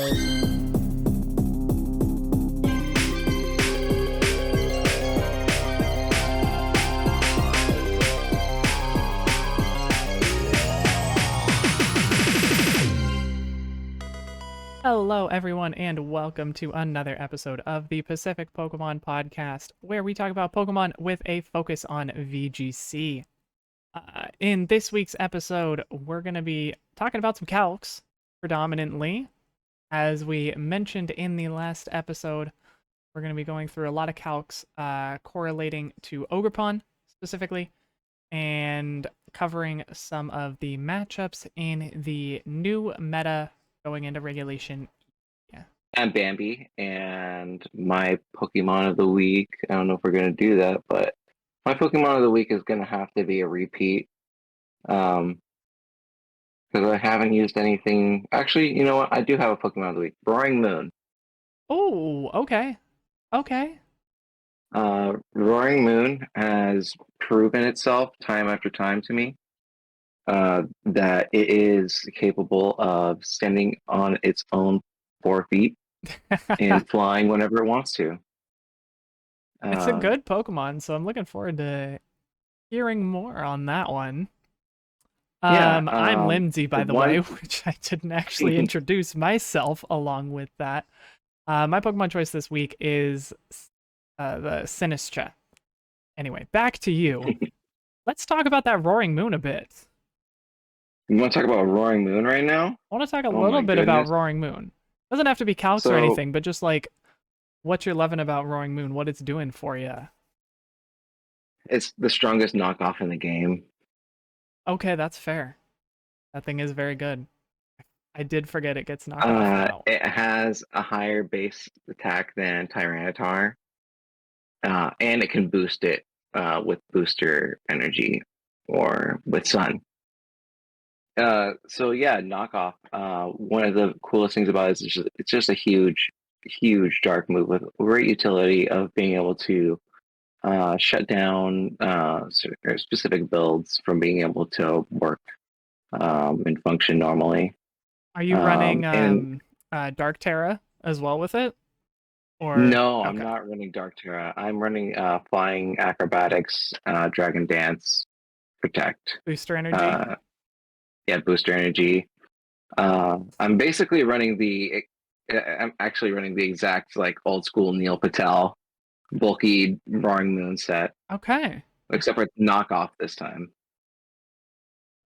Hello, everyone, and welcome to another episode of the Pacific Pokemon Podcast, where we talk about Pokemon with a focus on VGC. In this week's episode, we're going to be talking about some calcs, predominantly. As we mentioned in the last episode, we're going to be going through a lot of calcs correlating to Ogerpon, specifically, and covering some of the matchups in the new meta going into regulation. Yeah. I'm Bambi, and my Pokemon of the week, I don't know if we're going to do that, but my Pokemon of the week is going to have to be a repeat. Because I haven't used anything. Actually, you know what? I do have a Pokemon of the week. Roaring Moon. Oh, okay. Okay. Roaring Moon has proven itself time after time to me that it is capable of standing on its own 4 feet and flying whenever it wants to. It's a good Pokemon, so I'm looking forward to hearing more on that one. I'm Lindsay, by the way, which I didn't actually introduce myself along with that. My Pokemon choice this week is the Sinistra. Anyway, back to you. Let's talk about that Roaring Moon a bit. You want to talk about Roaring Moon right now? I want to talk a little bit about Roaring Moon. Doesn't have to be calcs or anything, but just like what you're loving about Roaring Moon, what it's doing for you. It's the strongest knockoff in the game. Okay, that's fair. That thing is very good. I did forget it gets knocked off now. It has a higher base attack than Tyranitar, and it can boost it with booster energy or with Sun. So yeah, knockoff. One of the coolest things about it is it's just a huge dark move with great utility of being able to shut down specific builds from being able to work and function normally. Are you running Dark Terra as well with it? Or no, okay. I'm not running Dark Terra. I'm running Flying Acrobatics, Dragon Dance, Protect. Booster Energy? Yeah, Booster Energy. I'm basically running I'm actually running the exact like old school Neil Patel bulky Roaring Moon set. Okay. Except for knockoff this time.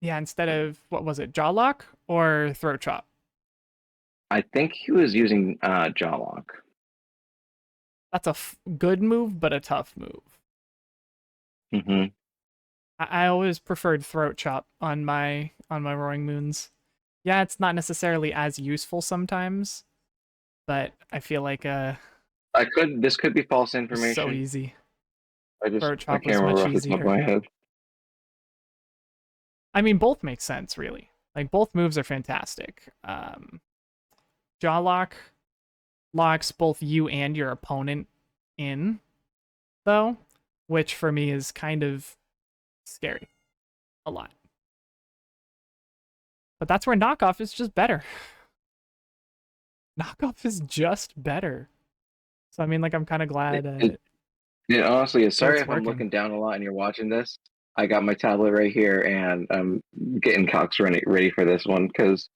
Yeah, instead of, what was it, Jaw Lock or Throat Chop? I think he was using Jaw Lock. That's a good move, but a tough move. Mm-hmm. I always preferred Throat Chop on my Roaring Moons. Yeah, it's not necessarily as useful sometimes, but I feel like this could be false information. So easy. Throat Chop was much easier. I mean, both make sense, really. Like, both moves are fantastic. Jaw Lock locks both you and your opponent in, though, which for me is kind of scary. A lot. But that's where knockoff is just better. Knockoff is just better. So, I mean, like, I'm kind of glad. Honestly, sorry if I'm looking down a lot and you're watching this. I got my tablet right here, and I'm getting calcs ready for this one, because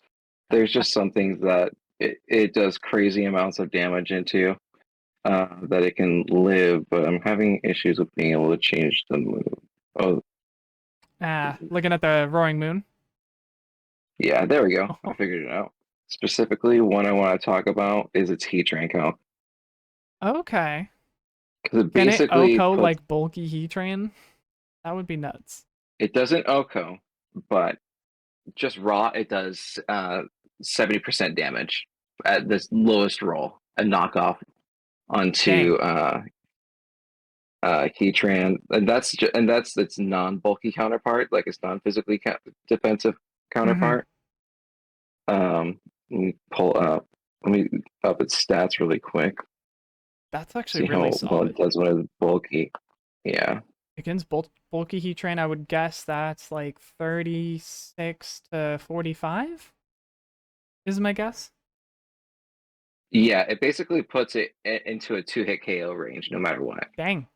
there's just some things that it does crazy amounts of damage into that it can live, but I'm having issues with being able to change the move. Looking at the Roaring Moon? Yeah, there we go. I figured it out. Specifically, what I want to talk about is its Heatran calc. Okay. Because it basically can it OHKO like bulky Heatran? That would be nuts. It doesn't OHKO, but just raw, it does 70% damage at this lowest roll, a knockoff onto Heatran, and that's its non-bulky counterpart, like its non-physically defensive counterpart. Let me up its stats really quick. That's actually really solid. Well it does when it's bulky. Yeah. Against bulky Heatran, I would guess that's like 36 to 45 is my guess. Yeah, it basically puts it into a 2-hit KO range no matter what. Dang.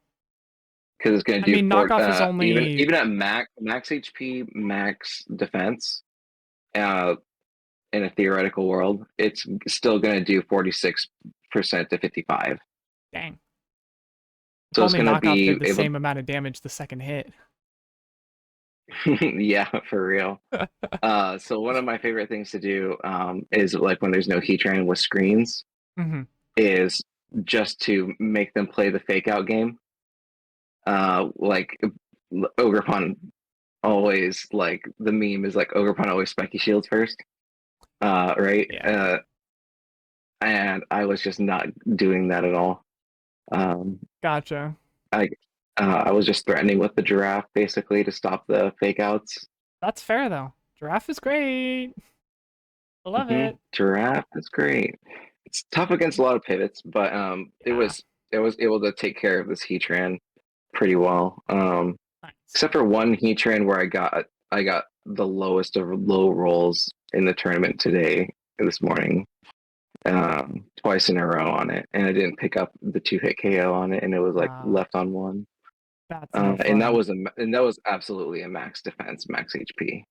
Because it's going I to do mean, knockoff is even only even at max HP, max defense. Uh, in a theoretical world, it's still going to do 46% to 55. dang. If So it's only going to knockoff be did the able, same amount of damage the second hit. yeah, for real. So one of my favorite things to do is like when there's no heat train with screens, Hmm. is just to make them play the fake out game. Like Ogerpon always like the meme is like Ogerpon always spiky shields first. Right? Yeah. And I was just not doing that at all. Um, Gotcha. I I was just threatening with the giraffe basically to stop the fake outs. That's fair though. Giraffe is great. I love it. Giraffe is great. It's tough against a lot of pivots, but Yeah. it was able to take care of this Heatran pretty well. Nice. Except for one Heatran where I got the lowest of low rolls in the tournament today this morning. Twice in a row on it, and I didn't pick up the 2-hit KO on it, and it was like Uh, left on one. that's no And fun. that was absolutely a max defense, max HP,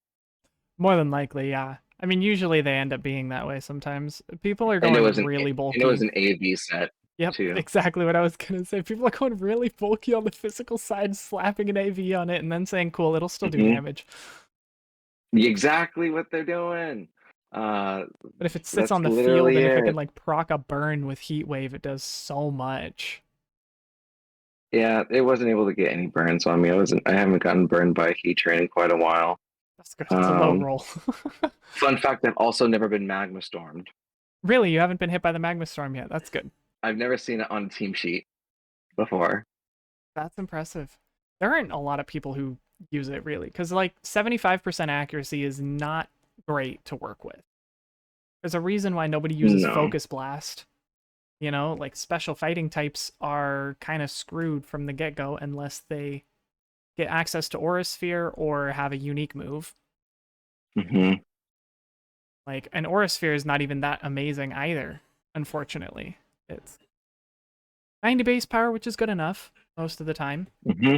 More than likely, yeah. I mean, usually they end up being that way sometimes. People are and going really it was bulky. an AV set Yep, too. exactly what I was gonna say. People are going really bulky on the physical side, slapping an AV on it, and then saying, cool, it'll still do Hmm. damage. Exactly what they're doing. Uh, But if it sits that's on the field literally and if it can it. like proc a burn with Heat Wave, it does so much. Yeah, it wasn't able to get any burns on me. I haven't gotten burned by a heat train in quite a while. That's good. It's a low Um, roll. Fun fact: I've also never been magma stormed. Really, you haven't been hit by the Magma Storm yet. That's good. I've never seen it on a team sheet before. That's impressive. There aren't a lot of people who use it really, because like 75% accuracy is not great to work with. There's a reason why nobody uses No. Focus Blast. You know, like special fighting types are kind of screwed from the get go unless they get access to Aura Sphere or have a unique move. Hmm. Like, an Aura Sphere is not even that amazing either, unfortunately. It's 90 base power, which is good enough most of the time. Hmm.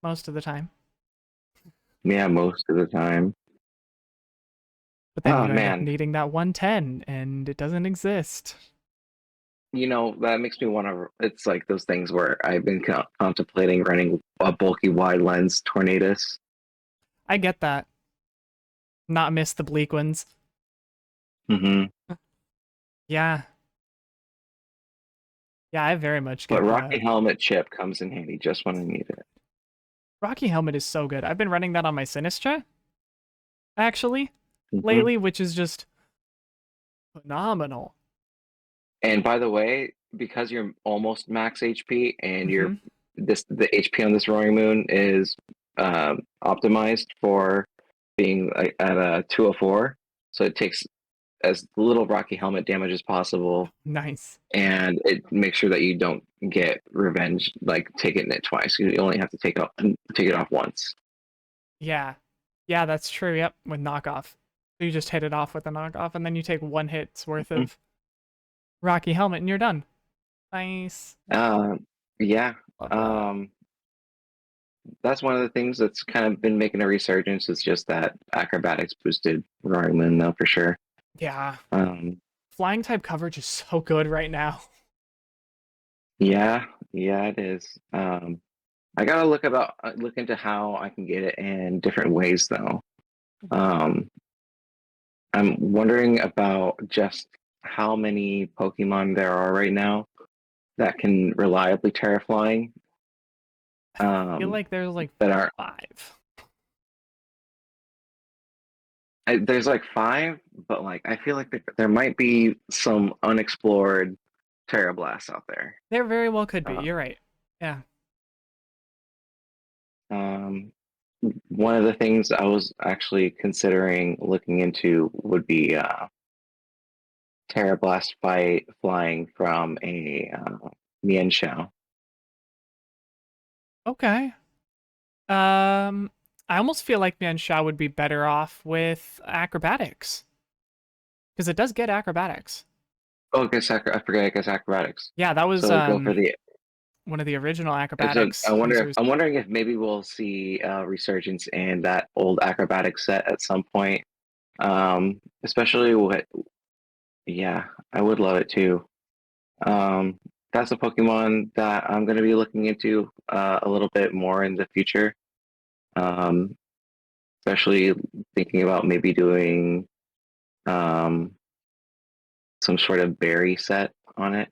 Most of the time. Yeah, most of the time. But then Oh you end up man, needing that 110, and it doesn't exist. that makes me want to. It's like those things where I've been contemplating running a bulky wide lens Tornadus. I get that. Not miss the bleak ones. Hmm. Yeah. Yeah, I very much But get Rocky that. Helmet chip comes in handy just when I need it. Rocky Helmet is so good. I've been running that on my Sinistra, actually, Hmm. lately, which is just phenomenal. And by the way, because you're almost max HP and Hmm. the HP on this Roaring Moon is optimized for being at a 204, so it takes as little Rocky Helmet damage as possible, Nice. and it makes sure that you don't get revenge, like taking it twice. You only have to take it off once. Yeah. Yeah, that's true. Yep, with knockoff. So you just hit it off with a knockoff, and then you take one hit's worth Mhm. of Rocky Helmet, and you're done. Nice. Uh, yeah. Love that. Um, that's one of the things that's kind of been making a resurgence. Is just that acrobatics boosted Roaring Moon, though, for sure. Yeah. Um, Flying type coverage is so good right now. yeah, yeah, it is. I gotta look into how I can get it in different ways, though. Um, I'm wondering about just how many Pokemon there are right now that can reliably terraflying. I feel like there's like That are 5. there's like five, but like I feel like there might be some unexplored Terra Blasts out there. There very well could be. Uh, You're right. Yeah. um, One of the things I was actually considering looking into would be Terra Blast fight flying from a Mian Shao. Okay. Um, I almost feel like Mian Shao would be better off with acrobatics because it does get acrobatics. Oh, I forget. I guess acrobatics. Yeah, that was So go for the. one of the original So acrobatics users. I'm wondering if maybe we'll see resurgence in that old acrobatic set at some point. Especially with yeah, I would love it too. Um, that's a Pokemon that I'm going to be looking into a little bit more in the future. Um, especially thinking about maybe doing um, some sort of berry set on it.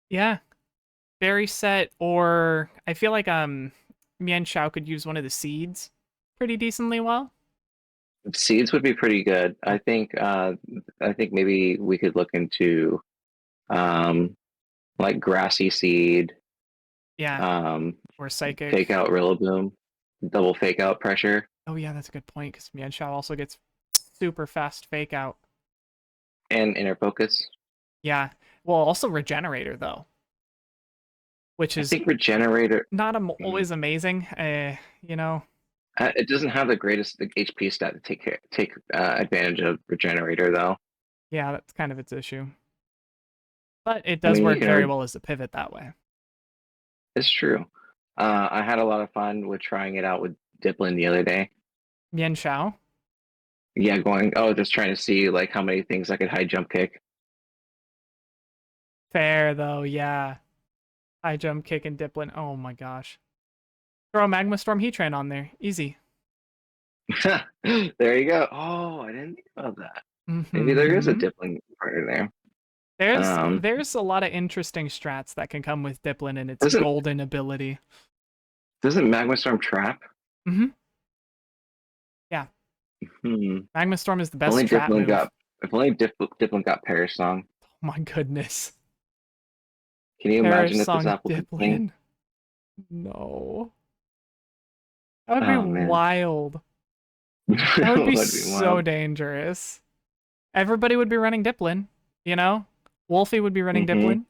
Yeah, berry set, or I feel like Mian Shao could use one of the seeds pretty decently well. Seeds would be pretty good. I think maybe we could look into um, like grassy seed, Yeah, um, or psychic. fake out Rillaboom, double fake out pressure, Oh yeah, that's a good point because Mian Shao also gets super fast fake out. and inner focus. Yeah, well, also regenerator though, which I is think regenerator. not mm, always amazing. You know, it doesn't have the greatest HP stat to take advantage of regenerator though. yeah, that's kind of its issue. But it I does mean, you work can. very well as a pivot that way. It's true. I had a lot of fun with trying it out with Diplin the other day. Mian Shao, Yeah, just trying to see like how many things I could high jump kick. fair though, yeah. High jump, kick, and Diplin. Oh my gosh. Throw a Magma Storm Heatran on there. Easy. There you go. Oh, I didn't think about that. Maybe there is a Hmm. Diplin partner there. Um, There's a lot of interesting strats that can come with Diplin and its doesn't golden ability. doesn't Magma Storm trap? Hmm. Yeah. Hmm. Magma Storm is the If only best trap Diplin move. got Diplin got Perish Song. Oh my goodness. Can you imagine Perish if this Song apple could sing? Diplin. No. That would be Oh man, wild. That would that be would be so wild. dangerous. Everybody would be running Diplin, you know? Wolfie would be running Hmm. Diplin,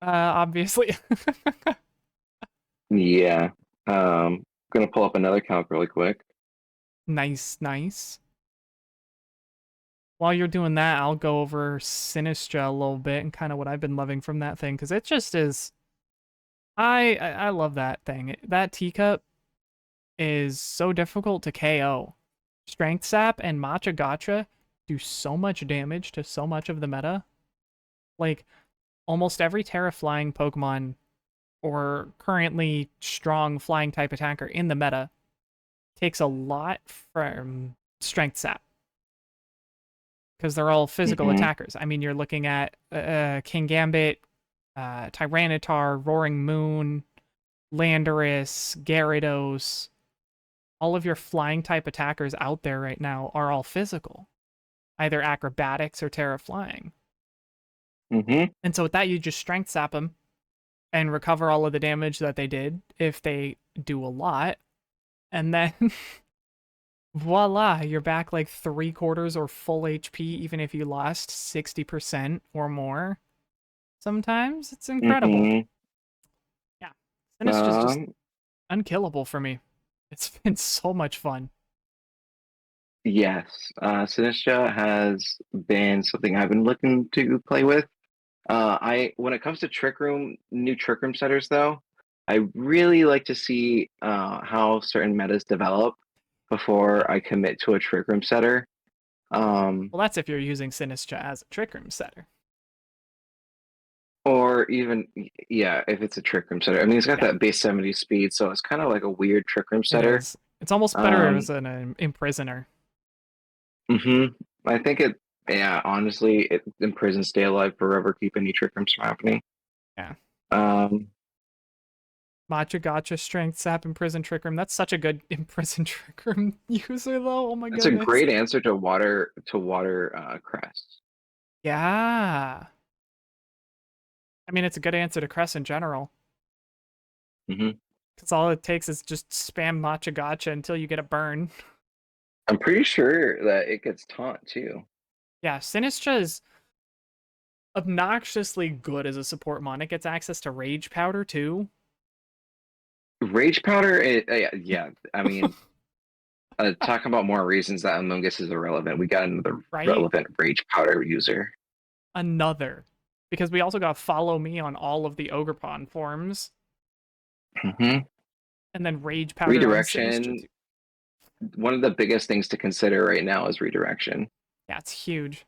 obviously. Yeah. Gonna pull up another calc really quick. Nice, nice. While you're doing that, I'll go over Sinistra a little bit and kind of what I've been loving from that thing because it just is. I love that thing. That teacup is so difficult to KO. Strength Sap and Matcha Gotcha do so much damage to so much of the meta. Like almost every Terra flying Pokemon or currently strong flying type attacker in the meta takes a lot from Strength Sap because they're all physical Hmm. attackers. I mean, you're looking at King Gambit, Tyranitar, Roaring Moon, Landorus, Gyarados. All of your flying type attackers out there right now are all physical, either acrobatics or terra flying. Hmm. And so with that, you just strength sap them and recover all of the damage that they did if they do a lot. And then voila, you're back like 3/4 or full HP, even if you lost 60% or more. Sometimes it's incredible. Hmm. Yeah. Sinistra's just Um, unkillable for me. It's been so much fun. yes. Sinistra has been something I've been looking to play with. I when it comes to new Trick Room setters though, I really like to see how certain metas develop before I commit to a Trick Room setter. Um, Well, that's if you're using Sinistra as a Trick Room setter. or even yeah, if it's a Trick Room setter. I mean, it's got Yeah, that base 70 speed, so it's kind of like a weird Trick Room it setter. is. It's almost better Um, as an imprisoner. hmm I think it. Yeah, honestly, it imprisons stay alive forever, keep any Trick Rooms from happening. Yeah. Um, Matcha Gotcha, Strength, Sap, Imprison, Trick Room. That's such a good Imprison Trick Room user, though. Oh my it's a goodness. great answer to water crest. Yeah. I mean, it's a good answer to Crest in general. Hmm. Because all it takes is just spam Matcha Gotcha until you get a burn. I'm pretty sure that it gets taunt too. Yeah, Sinistra is obnoxiously good as a support mon. It gets access to Rage Powder, too. Rage powder, yeah. I mean, talking about more reasons that Among Us is irrelevant. We got another Right? relevant rage powder user. another. Because we also got Follow Me on all of the Ogerpon forms. Mm-hmm. And then Rage Powder on Sinister Redirection. 2. One of the biggest things to consider right now is redirection. Yeah, it's huge.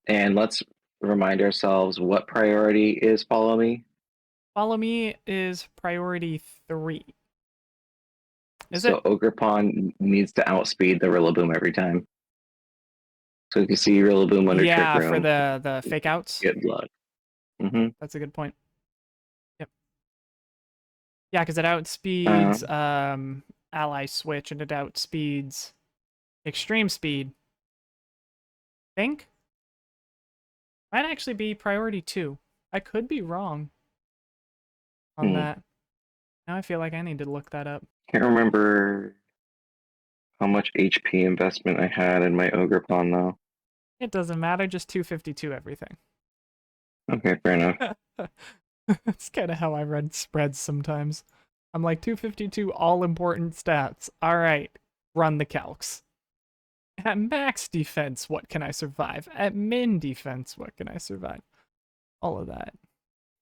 And let's remind ourselves what priority is Follow Me. Follow Me is priority 3. Is So it? Ogerpon needs to outspeed the Rillaboom every time. So if you see Rillaboom under Trick Yeah, for Room, the fake outs. good luck. Mm-hmm. That's a good point. Yep. Yeah, because it Uh, outspeeds Ally Switch and it outspeeds Extreme Speed. Think? Might actually be priority 2. I could be wrong on hmm. that. Now I feel like I need to look that up. Can't remember how much HP investment I had in my Ogerpon though. It doesn't matter, just 252 everything. Okay, fair enough. That's kind of how I read spreads sometimes. I'm like 252 all important stats. All right, run the calcs. At max defense, what can I survive? At min defense, what can I survive? All of that.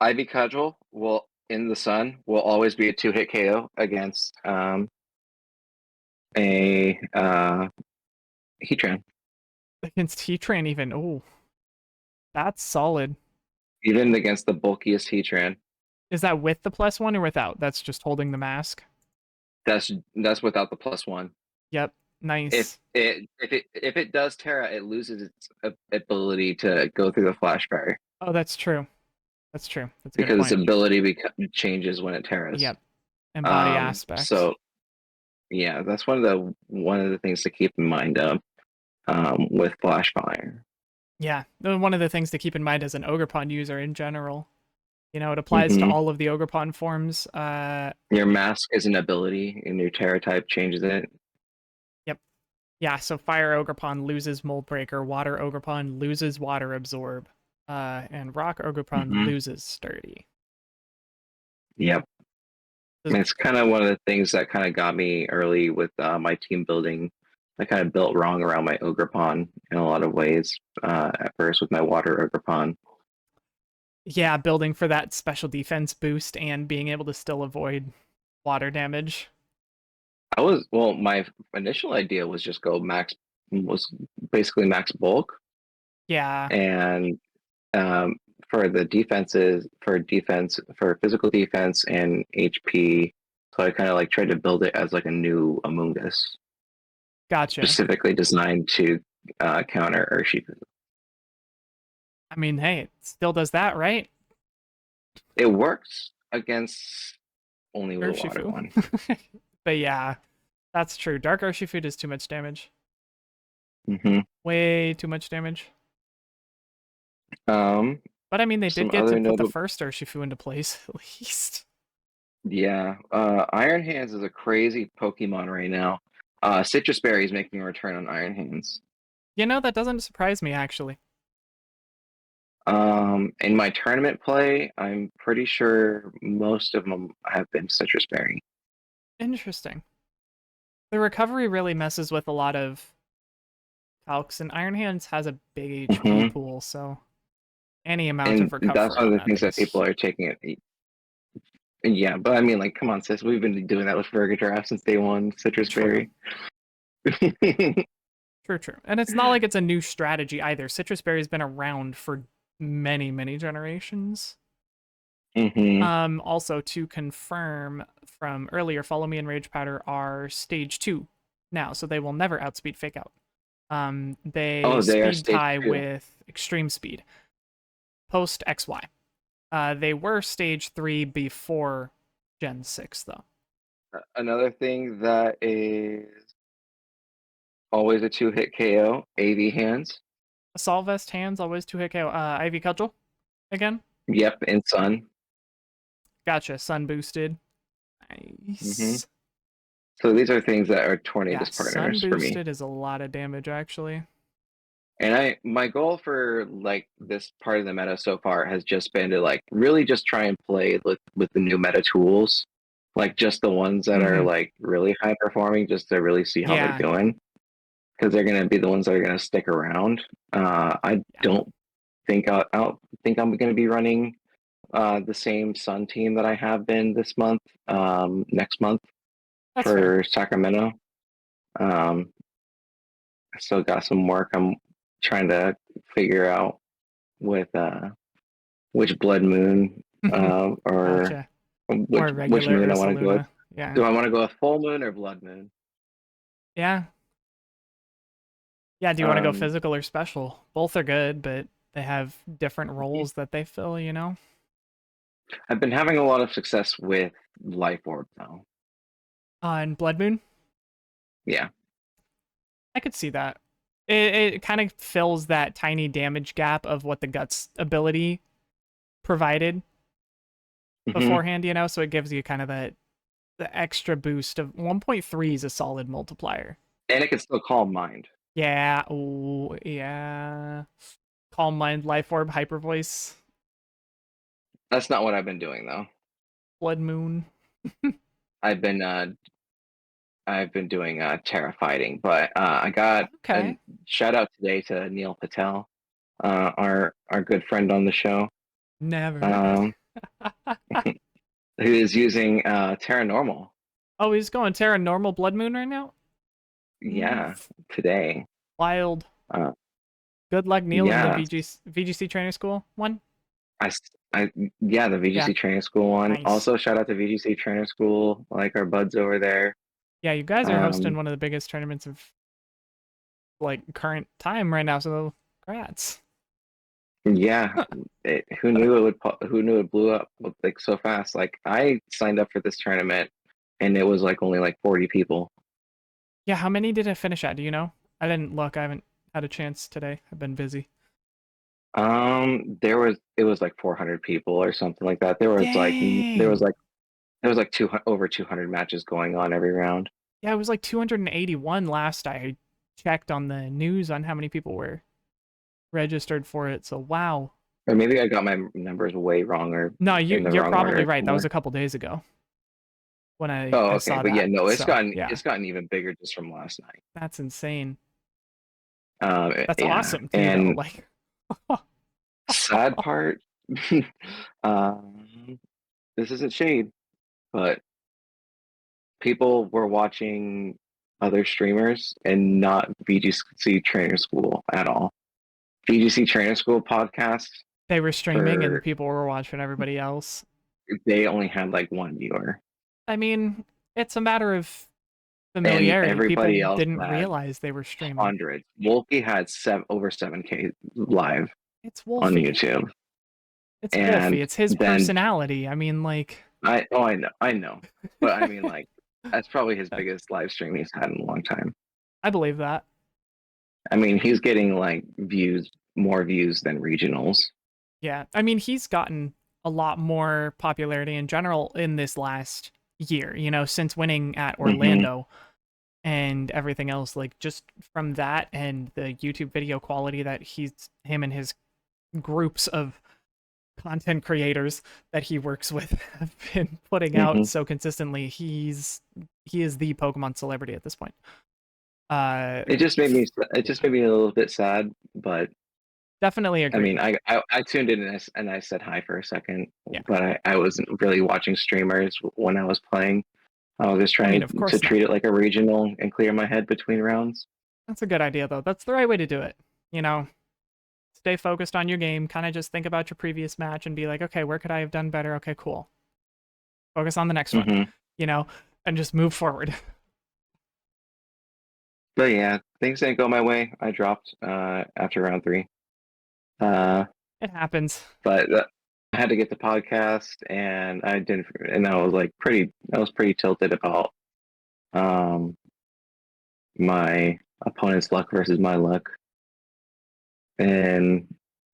Ivy Cudgel will in the sun will always be a 2-hit KO against a Heatran. Against Heatran even. Oh, that's solid. Even against the bulkiest Heatran. Is that with the +1 or without? That's just holding the mask. That's without the +1. Yep. Nice. If it does Terra, it loses its ability to go through the Flash Fire Oh, that's true. That's true. That's a good because its point. ability changes when it Terras. Yep. And body aspect. So yeah, that's one of the things to keep in mind of with Flash Fire. Yeah. One of the things to keep in mind as an Ogerpon user in general. You know, it applies to Mm-hmm. all of the Ogerpon forms. Your mask is an ability, and your Terra type changes it. Yep. Yeah, so Fire Ogerpon loses Mold Breaker, Water Ogerpon loses Water Absorb, and Rock Ogerpon Mm-hmm. loses Sturdy. Yep. It's kind of one of the things that kind of got me early with my team building. I kind of built wrong around my Ogerpon in a lot of ways at first with my Water Ogerpon. Yeah, building for that special defense boost and being able to still avoid water damage. My initial idea was just was basically max bulk. Yeah. And um, for the for physical defense and HP. So I kind of like tried to build it as like a new Among Us, Gotcha. specifically designed to counter Urshifu. I mean, hey, it still does that, right? It works against only with a water Urshifu. one. But yeah, that's true. Dark Urshifu does too much damage. Mm-hmm. Way too much damage. Um, But I mean, they did some get to other put the notable, first Urshifu into place, at least. yeah. Iron Hands is a crazy Pokemon right now. Citrus Berry is making a return on Iron Hands. You know, that doesn't surprise me, actually. In my tournament play, I'm pretty sure most of them have been Citrus Berry. Interesting. The recovery really messes with a lot of calcs, and Iron Hands has a big HP Mm-hmm. pool, so any amount And of recover that's one of on the that things that is... people are taking it. Yeah, but I mean, like, come on, sis. We've been doing that with Vergadrive since day one. Citrus True. Berry. True, true. And it's not like it's a new strategy either. Citrus Berry's been around for many, many generations. Mm-hmm. Also, to confirm from earlier, Follow Me and Rage Powder are stage 2 now, so they will never outspeed Fake Out. They Oh, they are speed stage tie 2. with Extreme Speed post XY. They were stage 3 before Gen 6, though. Another thing that is always a 2-hit KO, AV Hands. Assault Vest Hands, always 2-hit KO. Ivy Cudgel, again. Yep, and Sun. Gotcha, Sun boosted. Mm-hmm. Nice. So these are things that are Yeah, Tornadus Sun partners for me. boosted is a lot of damage, actually. And my goal for like this part of the meta so far has just been to like really just try and play with the new meta tools, like just the ones that are Mm-hmm. like really high performing, just to really see how they're Yeah, doing. because they're going to be the ones that are going to stick around. I Yeah, don't think I'll think I'm going to be running the same Sun team that I have been this month, next month that's fair. for Sacramento. Um, I still got some work I'm trying to figure out with which blood moon or Gotcha. Or which regular moon I Ursa want to go with. Luna. Yeah. Do I want to go with full moon or blood moon? Yeah. Yeah, do you want to go Um, physical or special? Both are good, but they have different roles that they fill, you know? I've been having a lot of success with life orb though. On Blood Moon, Yeah. I could see that. It kind of fills that tiny damage gap of what the Guts ability provided Hmm. beforehand, you know? So it gives you kind of the extra boost of 1.3 is a solid multiplier. And it can still calm mind. Yeah, ooh, yeah. Calm Mind, Life Orb, Hyper Voice, That's not what I've been doing though. Blood Moon. I've been doing Terra fighting, but I got a Okay. shout out today to Neil Patel, our good friend on the show, Never heard. um, who is using Terra Normal. Oh, he's going Terra Normal Blood Moon right now? Yeah, today. Wild. Uh, Good luck, Neil, in the yeah, VGC Trainer School one. I, I yeah, the Yeah, VGC Training School one. nice. Also, shout out to VGC Trainer School, like our buds over there. Yeah, you guys are hosting Um, one of the biggest tournaments of like current time right now, so congrats. yeah, who knew it blew up like so fast? Like I signed up for this tournament, and it was like only like 40 people. Yeah, how many did it finish at? Do you know? I didn't look. I haven't had a chance today. I've been busy. It was like 400 people or something like that. Dang. There was like over 200 matches going on every round. Yeah, it was like 281 last I checked on the news on how many people were registered for it. So wow. Or maybe I got my numbers way wrong or No, in the you're wrong probably order right. That was somewhere. a couple days ago when Oh, I okay, saw but yeah, that. no, So yeah, it's gotten even bigger just from last night. that's insane. That's Yeah, awesome too, though. and Like, sad part, um, this isn't shade, but people were watching other streamers and not VGC Trainer School at all. VGC Trainer School podcast they were streaming and for people were watching everybody else. they only had like one viewer, I mean, it's a matter of and familiarity. everybody People else didn't had realize they were streaming. hundreds. Wolfie had over 7K live It's on Wolfie. YouTube, It's Wolfie. and It's his then personality. I mean, like, I know, but I mean like that's probably his biggest live stream he's had in a long time. I believe that. I mean, he's getting like more views than regionals. Yeah. I mean, he's gotten a lot more popularity in general in this last year, you know, since winning at Hmm. Orlando and everything else. Like, just from that and the YouTube video quality that him and his groups of content creators that he works with have been putting out Hmm. so consistently, he is the Pokemon celebrity at this point. It just made me a little bit sad, but Definitely I agree. mean, I tuned in and I said hi for a second, Yeah. but I wasn't really watching streamers when I was playing. I was just I mean, trying of to course not. treat it like a regional and clear my head between rounds. That's a good idea, though. That's the right way to do it. You know, stay focused on your game. Kind of just think about your previous match and be like, okay, where could I have done better? Okay, cool. Focus on the next one. Hmm. You know, and just move forward. But yeah, things didn't go my way. I dropped after round three. Uh, It happens. but I had to get the podcast, and I didn't, and I was pretty tilted about um my opponent's luck versus my luck, and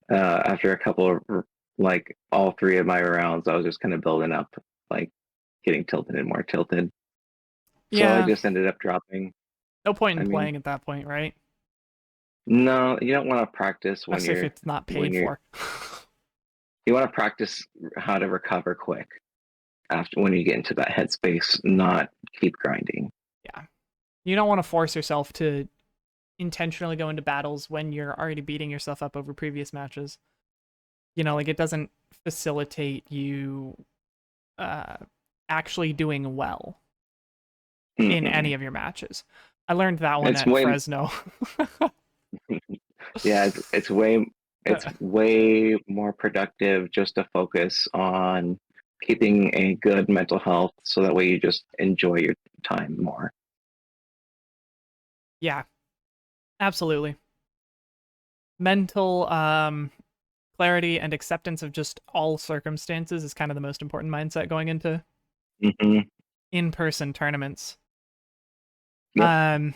after a couple of like all three of my rounds, I was just kind of building up, like getting tilted and more tilted. So I Yeah. just ended up dropping. No point I in mean, playing at that point, right? no, you don't want to practice Especially if it's not when paid for. you want to practice how to recover quick after when you get into that headspace, not keep grinding. Yeah. You don't want to force yourself to intentionally go into battles when you're already beating yourself up over previous matches. You know, like it doesn't facilitate you uh, actually doing well in any Mm-mm. of your matches. I learned that one It's at way Fresno. yeah, it's way more productive just to focus on keeping a good mental health so that way you just enjoy your time more. Yeah, absolutely. Mental clarity and acceptance of just all circumstances is kind of the most important mindset going into Hmm. in-person tournaments. Yep. Um,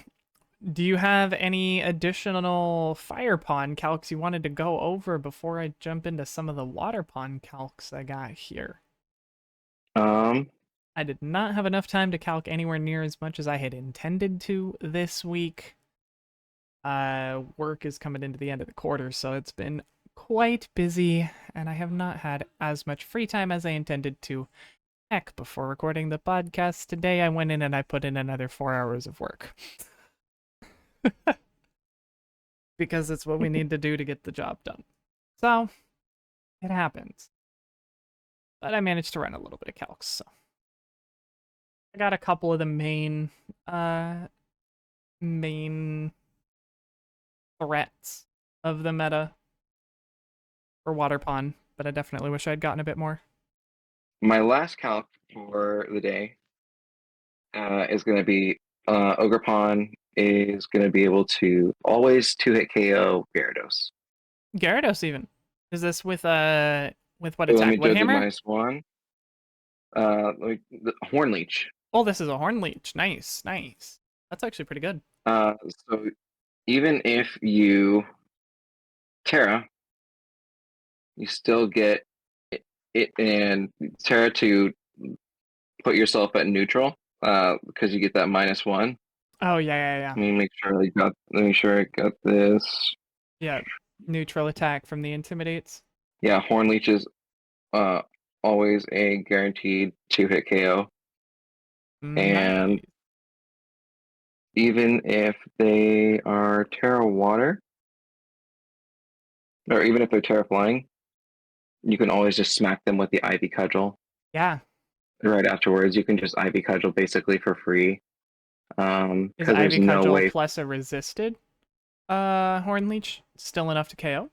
do you have any additional fire pond calcs you wanted to go over before I jump into some of the water pond calcs I got here? Um, I did not have enough time to calc anywhere near as much as I had intended to this week. Work is coming into the end of the quarter, so it's been quite busy, and I have not had as much free time as I intended to. Heck, before recording the podcast today, I went in and I put in another 4 hours of work. Because it's what we need to do to get the job done. So, it happens. But I managed to run a little bit of calcs, so. I got a couple of the main threats of the meta for water pond, but I definitely wish I'd gotten a bit more. my last calc for the day is going to be Ogerpon is going to be able to always two-hit KO Gyarados. Gyarados even. Is this with what So let attack? me What judge it hammer? -1. The Horn Leech. Oh, this is a Horn Leech. Nice, nice. That's actually pretty good. So even if you Terra, you still get it and Terra to put yourself at neutral because you get that -1. Oh yeah, yeah, yeah. Let me make sure I got. Let me sure I got this. Yeah. Neutral attack from the intimidates. Yeah, Horn Leech is uh, always a guaranteed two-hit KO, and Nice. even if they are Terra Water, or even if they're Terra Flying, you can always just smack them with the Ivy Cudgel Yeah. right afterwards. You can just Ivy Cudgel basically for free, Is because there's Ivy no Cudgel way plus a resisted Horn Leech still enough to KO?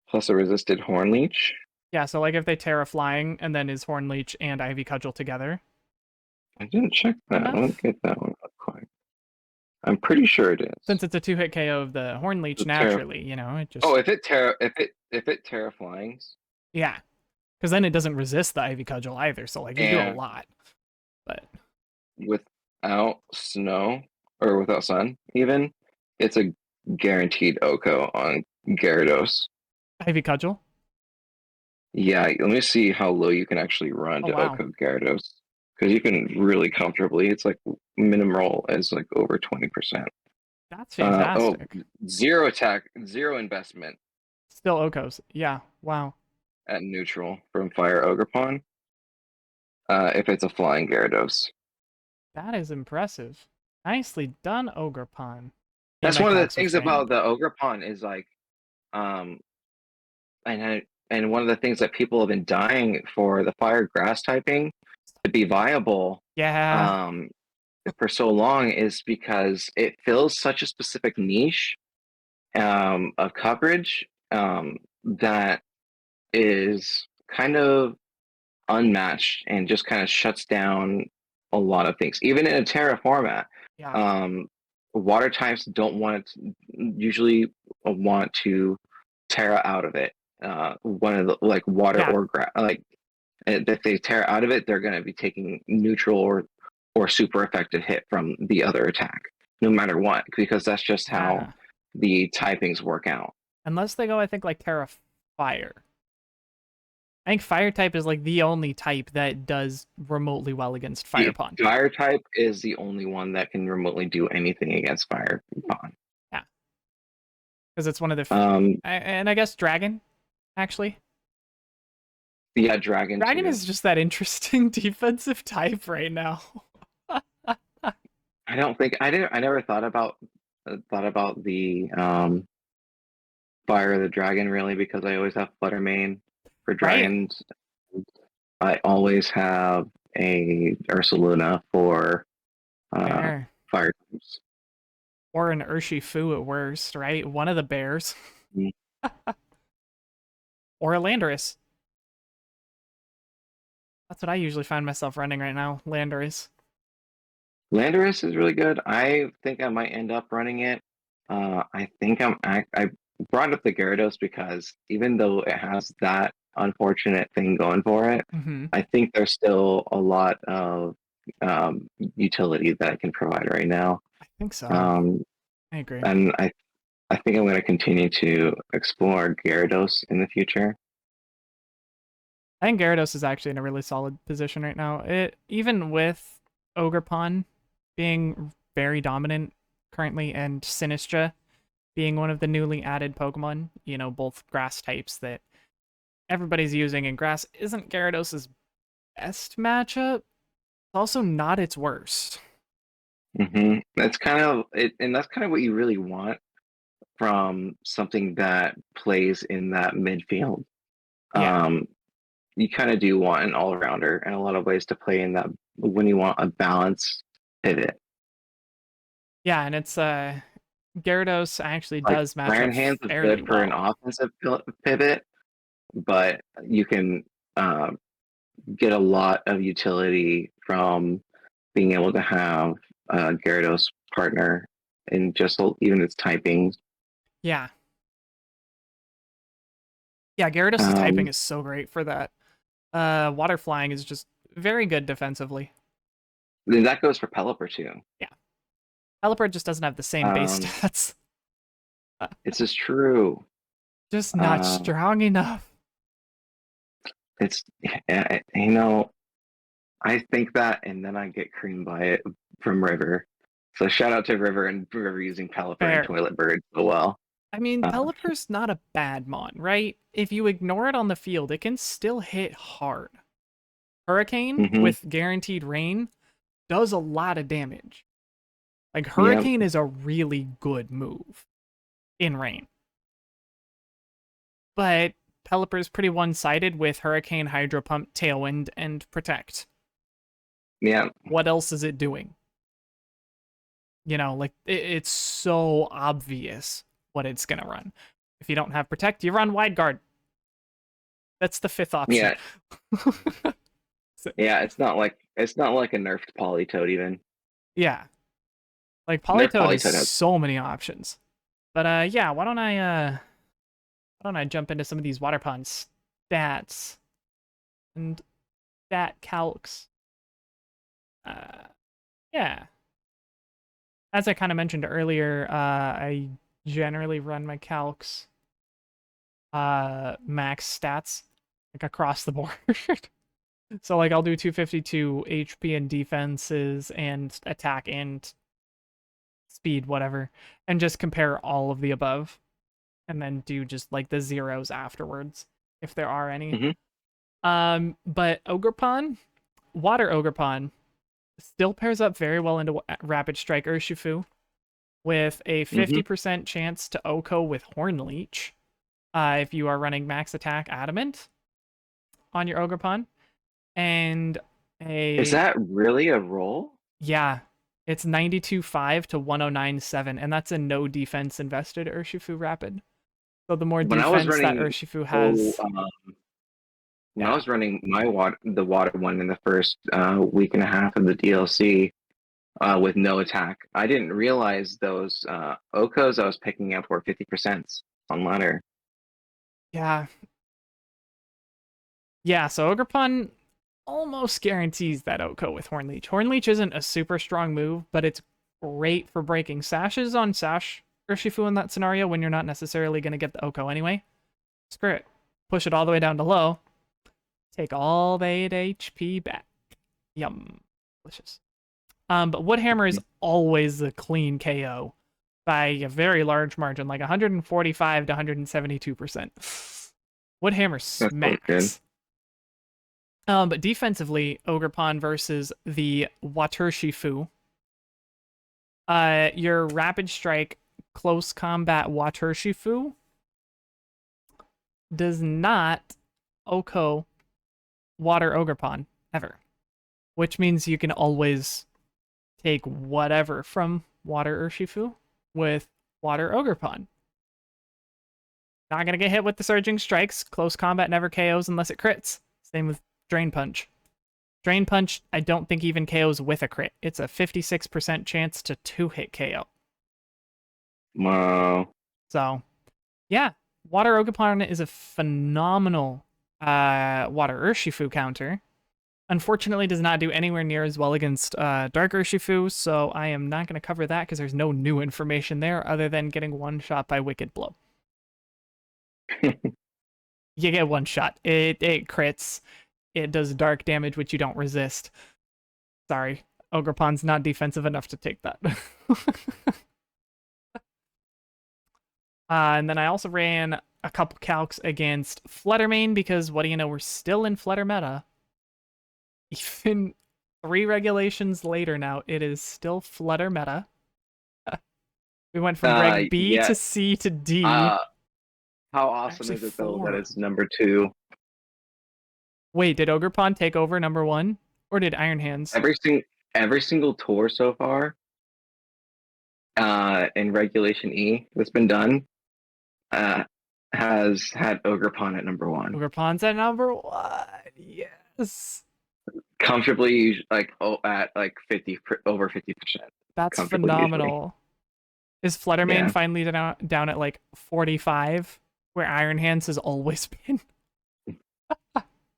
plus a resisted Horn Leech. Yeah, so like if they Terra Flying and then is Horn Leech and Ivy Cudgel together. I didn't check that. Let's Enough? get that one up quick. I'm pretty sure it is. Since it's a 2-hit KO of the Horn Leech The Terra. naturally, you know, it Oh, just if it Terra Flyings yeah. Because then it doesn't resist the Ivy Cudgel either, so like you do a and lot. But without snow or without sun, even, it's a guaranteed Oko on Gyarados. Ivy Cudgel. Yeah, let me see how low you can actually run Oh to wow. Oko Gyarados. Because you can really comfortably, it's like minimum roll is like over 20%. That's Oh, fantastic. zero attack, zero investment Still Okos. Yeah. Wow. at neutral from Fire Ogerpon. If it's a flying Gyarados. That is impressive. Nicely done, Ogerpon. Yeah, That's my one of the calcs were things about the fantastic. Ogerpon is like, um, and one of the things that people have been dying for the fire grass typing to be viable Yeah. um, for so long is because it fills such a specific niche of coverage that is kind of unmatched and just kind of shuts down a lot of things. Even in a Terra format, Yeah. um, water types don't usually want to Terra out of it. One of the like water Yeah. or grass, like if they Terra out of it, they're going to be taking neutral or super effective hit from the other attack, no matter what, because that's just how Yeah. the typings work out. Unless they go, I think, like Terra Fire. I think Fire type is like the only type that does remotely well against Fire The Pond. fire type is the only one that can remotely do anything against fire pond. Yeah. Because it's one of the. Um, And I guess Dragon, actually. yeah, dragon Dragon too. is just that interesting defensive type right now. I don't think I didn't. I never thought about the Fire the Dragon really because I always have Flutter Mane for Right? dragons. I always have a Ursaluna for uh, Fair. fire types. Or an Urshifu at worst, right? One of the bears. Mm. Or a Landorus. That's what I usually find myself running right now, Landorus. Landorus is really good. I think I might end up running it. I brought up the Gyarados because even though it has that unfortunate thing going for it, Mm-hmm. I think there's still a lot of utility that it can provide right now. I think so. Um, I agree. and I think I'm going to continue to explore Gyarados in the future. I think Gyarados is actually in a really solid position right now. Even with Ogerpon being very dominant currently and Sinistra being one of the newly added Pokemon, both grass types that everybody's using, and grass isn't Gyarados' best matchup. It's also not its worst. That's kind of it, and that's kind of what you really want from something that plays in that midfield. Yeah. Um, you kind of do want an all-rounder and a lot of ways to play in that when you want a balanced pivot. Yeah, and it's Gyarados actually Like does match Iron up Hands is fairly good for an well. offensive pivot, but you can get a lot of utility from being able to have a Gyarados partner in just even its typings. Yeah. Yeah, Gyarados' typing Um, is so great for that. Water flying is just very good defensively. then that goes for Pelipper too. Yeah. Pelipper just doesn't have the same base Um, stats. it's just true. Just not Uh, strong enough. it's I think that, and then I get creamed by it from River. So shout out to River and River using Pelipper and Fair. Toilet Bird so well. I mean, Uh, Pelipper's not a bad mon, right? If you ignore it on the field, it can still hit hard. Hurricane hmm with guaranteed rain does a lot of damage. Like, Yep. Hurricane is a really good move in rain. But Pelipper's pretty one-sided with Hurricane, Hydro Pump, Tailwind, and Protect. Yeah. What else is it doing? Like, it's so obvious what it's going to run. If you don't have Protect, you run Wide Guard. That's the fifth option. Yeah. Yeah. It's not like a nerfed Politoed even. Yeah. Like, Nerfed Politoed has Politoed has. so many options. But yeah, why don't I jump into some of these water pond stats and stat calcs? Uh yeah. As I kind of mentioned earlier, I generally run my calcs max stats like across the board. So like I'll do 252 HP and defenses and attack and speed, whatever, and just compare all of the above, and then do just like the zeros afterwards if there are any. hmm But Ogerpon, Water Ogerpon, still pairs up very well into Rapid Strike Urshifu with a hmm 50% chance to OHKO with Horn Leech. If you are running max attack Adamant on your Ogerpon, and Is a that really a roll? yeah, it's 92.5 to 109.7, and that's a no defense invested Urshifu Rapid. So the more When I was defense that running, Urshifu oh, has, when I yeah, was running the water one in the first week and a half of the DLC with no attack, I didn't realize those Okos I was picking up were 50% on ladder. yeah, yeah. So Ogerpon almost guarantees that OHKO with Horn Leech. Horn Leech isn't a super strong move, but it's great for breaking sashes on Sash Urshifu in that scenario when you're not necessarily going to get the OHKO anyway. Screw it. Push it all the way down to low. Take all the 8 HP back. Yum. Delicious. But Woodhammer is always a clean KO by a very large margin, like 145 to 172%. Woodhammer That's so good. smacks. But defensively, Ogerpon versus the Watershifu. Your Rapid Strike Close Combat Water Shifu does not Oko Water Ogerpon ever, which means you can always take whatever from Water Urshifu with Water Ogerpon. Not gonna get hit with the Surging Strikes. Close Combat never KOs unless it crits. Same with Drain Punch. Drain Punch, I don't think even KOs with a crit. It's a 56% chance to 2-hit KO. Wow. So, yeah, Water Ogerpon is a phenomenal Water Urshifu counter. Unfortunately, does not do anywhere near as well against Dark Urshifu, so I am not going to cover that because there's no new information there other than getting one shot by Wicked Blow. You get one shot. It crits. It does dark damage, which you don't resist. Sorry, Ogerpon's not defensive enough to take that. And then I also ran a couple calcs against Fluttermane because, what do you know, we're still in Flutter meta. Even 3 regulations later now, it is still Flutter meta. We went from Reg B to C to D. How awesome Actually, is it, though, 4. that it's number 2? Wait, did Ogerpon take over number 1? Or did Iron Hands? Every single tour so far in Regulation E that's been done has had Ogerpon at number 1. Ogerpon's at number 1. Yes. Comfortably, at 50 over 50%. That's phenomenal. Usually. Is Fluttermane finally down at like 45, where Iron Hands has always been?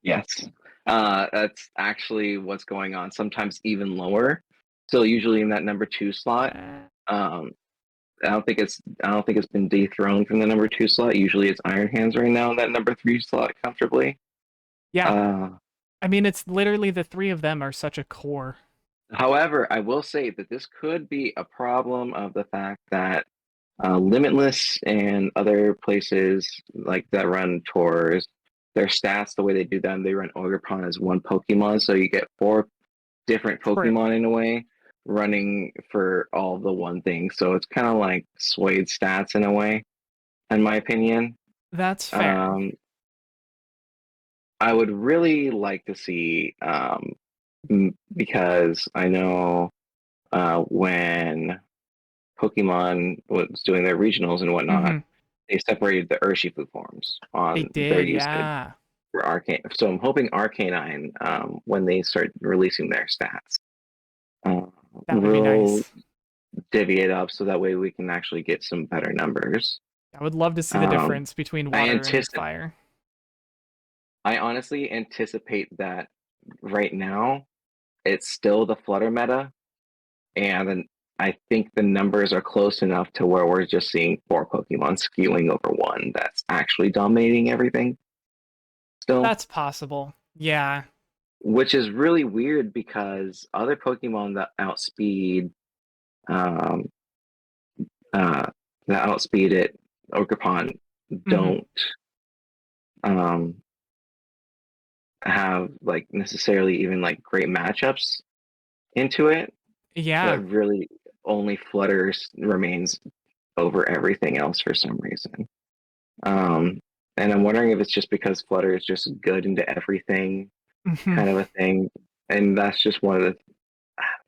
Yes. That's actually what's going on. Sometimes even lower. Still usually in that number 2 slot. I don't think it's been dethroned from the number 2 slot. Usually it's Iron Hands right now in that number 3 slot comfortably. Yeah. I mean, it's literally the 3 of them are such a core. However, I will say that this could be a problem of the fact that Limitless and other places like that run tours, their stats, the way they do them, they run Ogerpon as one Pokemon, so you get 4 different Pokemon in a way running for all the one thing. So it's kind of like swayed stats in a way, in my opinion. That's fair. I would really like to see, because I know when Pokemon was doing their regionals and whatnot, they separated the Urshifu forms on their usage for Arcane. So I'm hoping Arcanine, when they start releasing their stats, that would be nice. Divvy it up so that way we can actually get some better numbers. I would love to see the difference between water and fire. I honestly anticipate that right now it's still the Flutter meta, and then I think the numbers are close enough to where we're just seeing 4 Pokemon skewing over 1 that's actually dominating everything. Still, that's possible. Yeah. Which is really weird because other Pokemon that outspeed it, Ogerpon, don't have like necessarily even like great matchups into it. Yeah. But really only Flutter remains over everything else for some reason. And I'm wondering if it's just because Flutter is just good into everything kind of a thing. And that's just one of the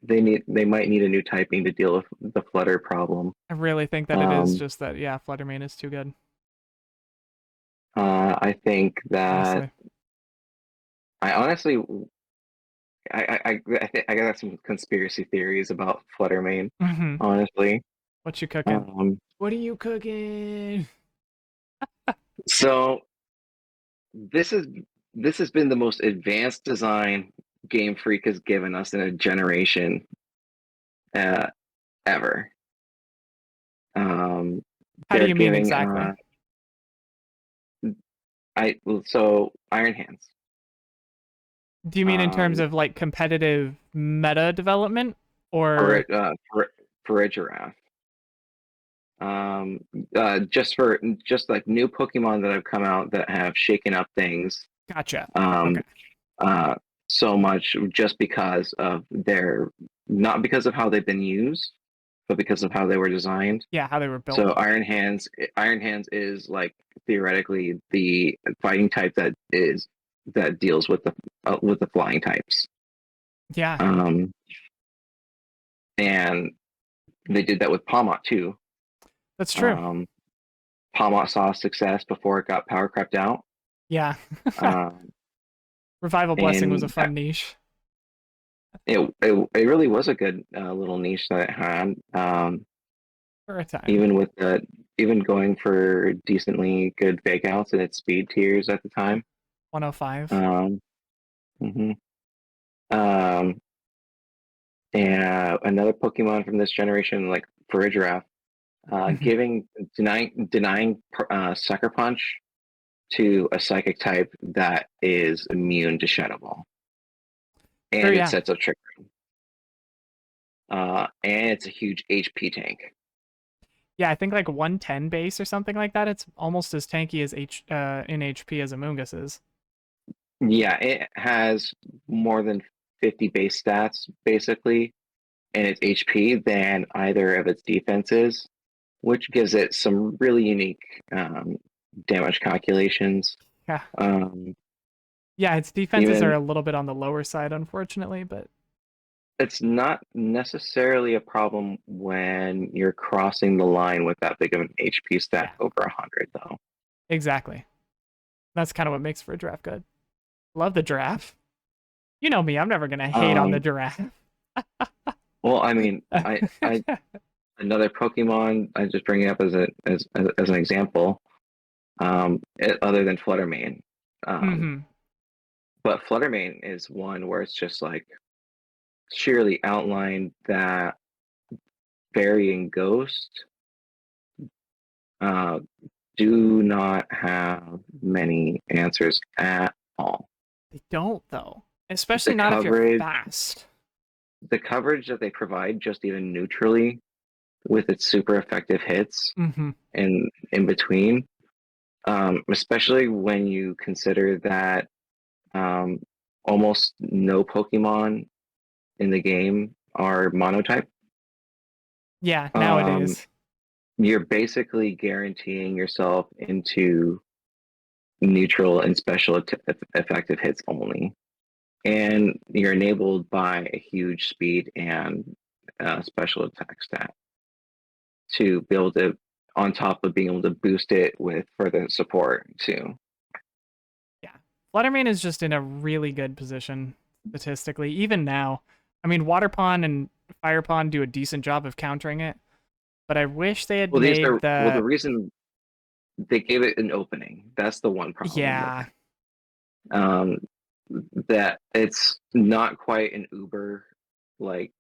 they might need a new typing to deal with the Flutter problem. I really think that it is just that, yeah, Fluttermane is too good. I think that I got some conspiracy theories about Fluttermane. Honestly, what you cooking? What are you cooking? So this has been the most advanced design Game Freak has given us in a generation ever. How do you mean exactly? So Iron Hands. Do you mean in terms of like competitive meta development, or for a giraffe? Just like new Pokemon that have come out that have shaken up things. Gotcha. Okay. So much just because of not because of how they've been used, but because of how they were designed. Yeah, how they were built. So Iron Hands is like theoretically the fighting type that deals with the flying types. Yeah. And they did that with Palmot too. That's true. Palmot saw success before it got power crept out. Yeah. um, Revival Blessing was a fun niche. It really was a good little niche that it had. For a time. Even with even going for decently good fake outs in its speed tiers at the time. 105. Mm-hmm. And another Pokemon from this generation, like Farigiraf, denying Sucker Punch to a Psychic type that is immune to Shadow Ball, and it sets up Trick Room. And it's a huge HP tank. Yeah, I think like 110 base or something like that. It's almost as tanky as in HP as Amoonguss is. Yeah, it has more than 50 base stats basically in its HP than either of its defenses, which gives it some really unique damage calculations. Yeah. Yeah, its defenses are a little bit on the lower side, unfortunately, but it's not necessarily a problem when you're crossing the line with that big of an HP stat over 100, though. Exactly. That's kind of what makes for a draft good. Love the draft. You know me, I'm never gonna hate on the draft. Well, I mean, I another Pokemon I just bring it up as an example. Other than Fluttermane, but Fluttermane is one where it's just like sheerly outlined that Fairy and Ghost do not have many answers at all. They don't, though. Especially not if you're fast. The coverage that they provide, just even neutrally, with its super effective hits and in between, especially when you consider that almost no Pokemon in the game are monotype. Yeah, nowadays. You're basically guaranteeing yourself into neutral and special effective hits only. And you're enabled by a huge speed and special attack stat to be able to, on top of being able to boost it with further support too. Yeah, Fluttermane is just in a really good position statistically, even now. I mean, Water Pond and Fire Pond do a decent job of countering it, but I wish they had made the reason they gave it an opening. That's the one problem. Yeah. That it's not quite an Uber like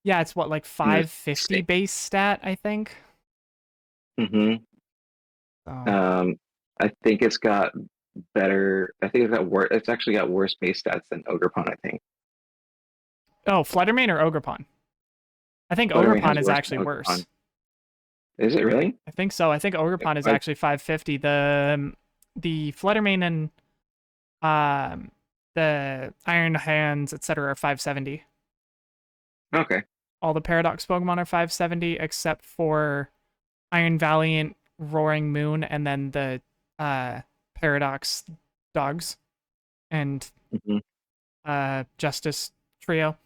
yeah, it's what, like 550 base stat, I think. I think it's got better. I think it's got worse. It's actually got worse base stats than Ogerpon, I think. Oh, Fluttermane or Ogerpon? I think Ogerpon is actually worse. Is it really? I think so. I think Ogerpon is actually 550. The Fluttermane and the Iron Hands, etc., are 570. Okay. All the Paradox Pokemon are 570, except for Iron Valiant, Roaring Moon, and then the Paradox Dogs and Justice Trio.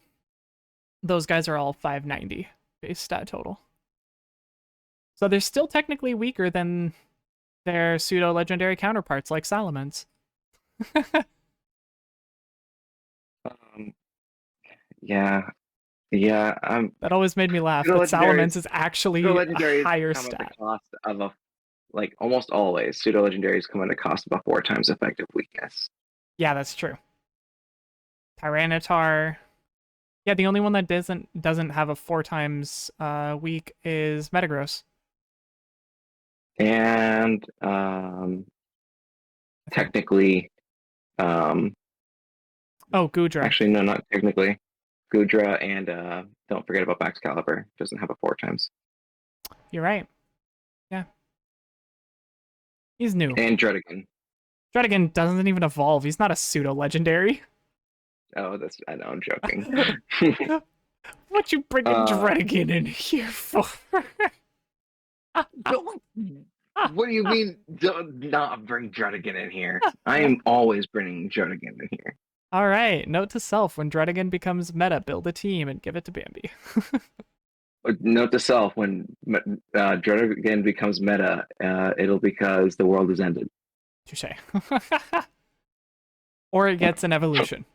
Those guys are all 590 base stat total. So they're still technically weaker than their pseudo-legendary counterparts like Salamence. Yeah. That always made me laugh, but Salamence is actually a higher stat. At the cost of like almost always, pseudo-legendaries come at a cost of a 4 times effective weakness. Yeah, that's true. Tyranitar. Yeah, the only one that doesn't have a 4 times weak is Metagross. And technically, Goodra. Actually, no, not technically. Goodra and don't forget about Baxcalibur. Doesn't have a 4 times. You're right. Yeah. He's new. And Dredigan. Dredigan doesn't even evolve. He's not a pseudo-legendary. Oh, I know, I'm joking. What you bringing Dredigan in here for? What do you mean? Do not bring Dredigan in here. I am always bringing Dredigan in here. All right. Note to self: when Dredigan becomes meta, build a team and give it to Bambi. Note to self: when Dredigan becomes meta, it'll because the world has ended. Touche. Or it gets an evolution.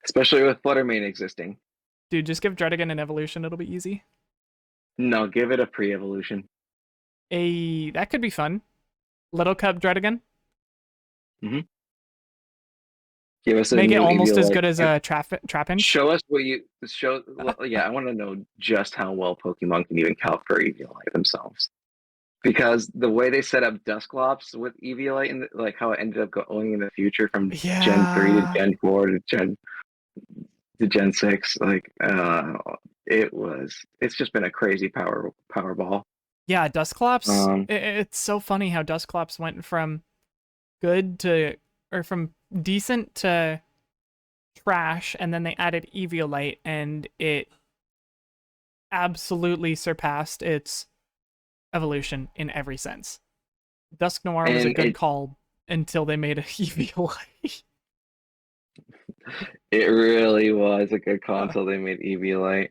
Especially with Fluttermane existing. Dude, just give Dredigan an evolution. It'll be easy. No, give it a pre-evolution. That could be fun. Little Cup Dredigan. Mm-hmm. Give us a Make it new almost as Eviolite. good as a Trapinch. Show us what you show. Yeah, I want to know just how well Pokemon can even count for Eviolite themselves. Because the way they set up Dusclops with Eviolite and like how it ended up going in the future from Gen 3 to Yeah. Gen 4 to Gen 6, like it's just been a crazy powerball. Yeah, Dusclops. It's so funny how Dusclops went from good to, or from decent to trash, and then they added Eviolite, and it absolutely surpassed its evolution in every sense. Dusknoir was a good call until they made a Eviolite. It really was a good call until they made Eviolite.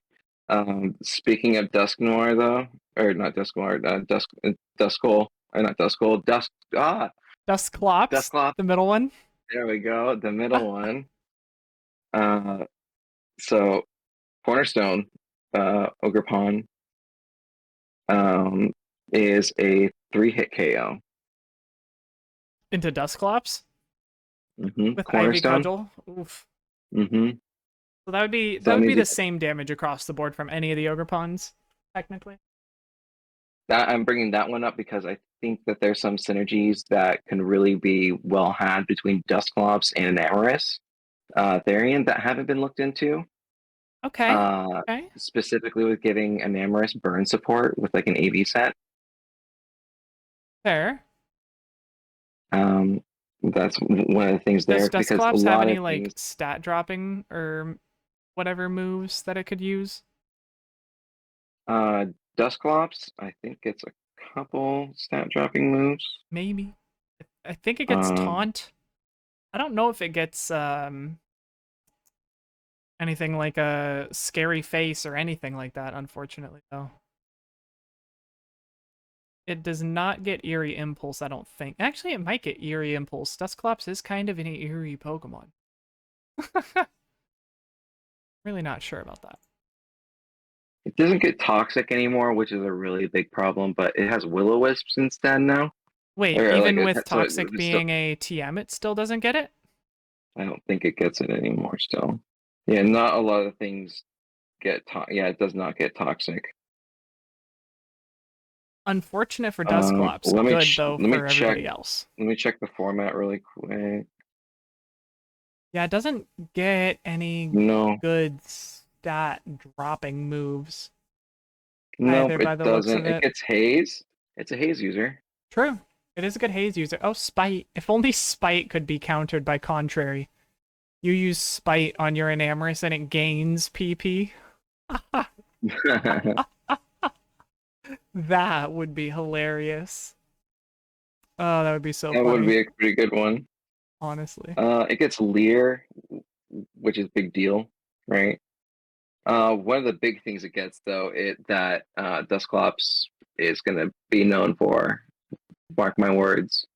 Speaking of Dusknoir, though, or not Dusknoir, Duskull, or not Duskull, Dusclops, the middle one. There we go, the middle one. So Cornerstone, Ogerpon, is a 3-hit KO. Into Dusclops? Mm-hmm. With Ivy Cornerstone. Cudgel? Oof. Mm-hmm. So that would be the same damage across the board from any of the Ogerpons, technically. I'm bringing that one up because I think that there's some synergies that can really be well had between Dusclops and Amorous Therian that haven't been looked into. Okay. Okay. Specifically with giving an Amorous burn support with like an AV set. Fair. That's one of the things there. Does Dusclops have any like stat dropping or whatever moves that it could use? Dusclops, I think it's a couple stat dropping moves. Maybe. I think it gets taunt. I don't know if it gets anything like a scary face or anything like that, unfortunately, though. It does not get Eerie Impulse, I don't think. Actually, it might get Eerie Impulse. Dusclops is kind of an eerie Pokemon. Really not sure about that. It doesn't get toxic anymore, which is a really big problem, but it has Will-O-Wisps instead now. Wait, even with Toxic being a TM, it still doesn't get it? I don't think it gets it anymore still. Yeah, not a lot of things get yeah, it does not get toxic. Unfortunate for Dusclops. Good, though, for everybody else. Let me check the format really quick. Yeah, it doesn't get any good stat dropping moves. No, it doesn't. It gets Haze. It's a Haze user. True. It is a good Haze user. Oh, Spite. If only Spite could be countered by Contrary. You use Spite on your Enamorous and it gains PP. That would be hilarious. Oh, that would be so funny. That would be a pretty good one. Honestly. It gets Leer, which is a big deal, right? One of the big things it gets, though, that Dusclops is going to be known for, mark my words,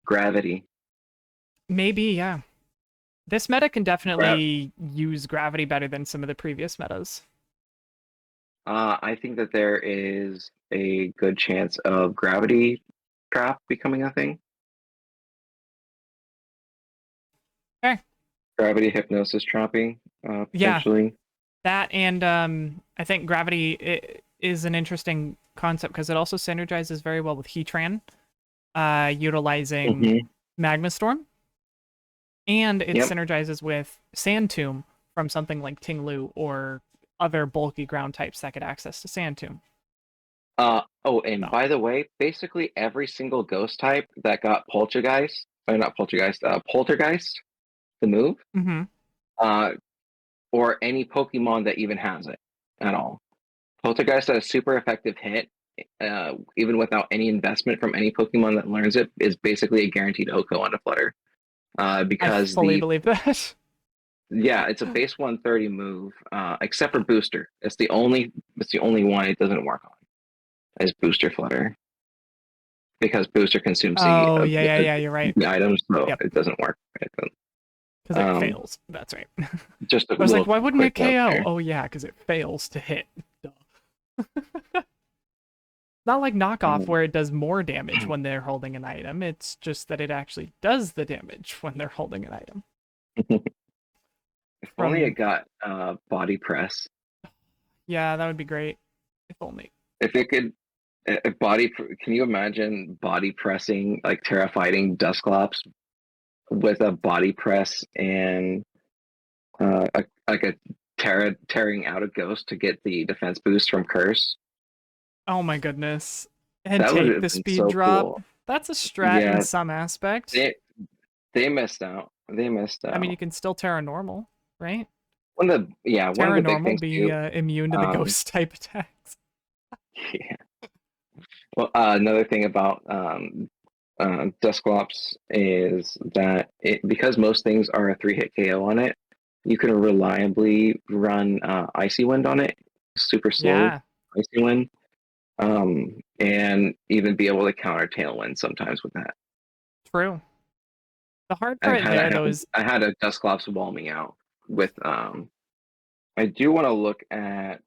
gravity. Maybe, yeah. This meta can definitely use gravity better than some of the previous metas. I think that there is a good chance of gravity trap becoming a thing. Okay. Gravity hypnosis trapping, potentially. Yeah. That and I think gravity is an interesting concept because it also synergizes very well with Heatran, utilizing Magma Storm. And it synergizes with Sand Tomb from something like Tinglu or other bulky ground types that get access to Sand Tomb. By the way, basically every single ghost type that got Poltergeist, or not Poltergeist, Poltergeist, the move, or any Pokemon that even has it at all. Poltergeist is a super effective hit, even without any investment from any Pokemon that learns it, is basically a guaranteed OHKO on a Flutter. I Because fully believe that. yeah, it's a base 130 move, except for Booster. It's the only one it doesn't work on is Booster Flutter because Booster consumes Oh, yeah, you're right. the items, so Yep. it doesn't work. Because it fails. That's right. Just a I was like, little why wouldn't it quick note KO? there. Oh, yeah, because it fails to hit. Duh. Not like knockoff Um, where it does more damage when they're holding an item. It's just that it actually does the damage when they're holding an item. if only it From got body press. Yeah, that would be great. If only. If it could can you imagine body pressing like terrifying Dusclops with a body press and like a tearing out a ghost to get the defense boost from Curse? Oh my goodness. And That would take have the been speed so drop. cool. That's a strat in Yeah, some aspect. they missed out. They missed I mean, out. you can still Terra Normal, right? One of Terra the big Normal things be too. immune to the Um, ghost type attacks. yeah. Well, another thing about Dusclops is that because most things are a 3-hit KO on it, you can reliably run Icy Wind on it, super slow Yeah, Icy Wind, and even be able to counter Tailwind sometimes with that. true. The hard I part had I there, had, though, is I had a Dusclops wall me out with. I do want to look at